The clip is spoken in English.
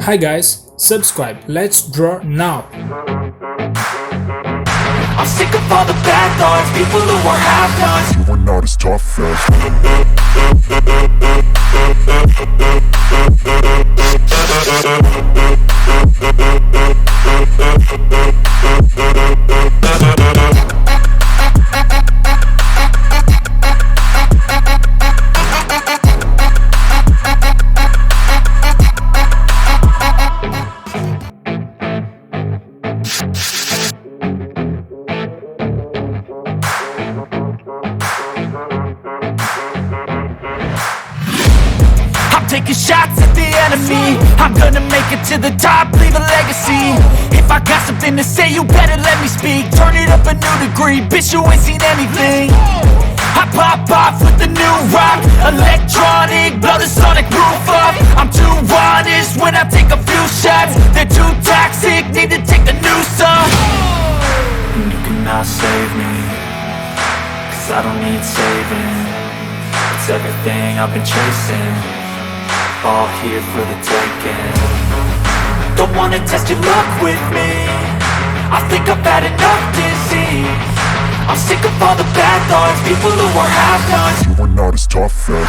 Hi guys, subscribe, let's draw now. I'm sick of all the bad thoughts, people who are half-nots. You are not as tough as taking shots at the enemy. I'm gonna make it to the top, leave a legacy. If I got something to say, you better let me speak. Turn it up a new degree, bitch, you ain't seen anything. I pop off with the new rock, electronic, blow the sonic roof up. I'm too honest when I take a few shots. They're too toxic, need to take the noose off. And you cannot save me, cause I don't need saving. It's everything I've been chasing, all here for the taking. Don't wanna test your luck with me, I think I've had enough disease. I'm sick of all the bad thoughts, people who are half-nots. you are not as tough as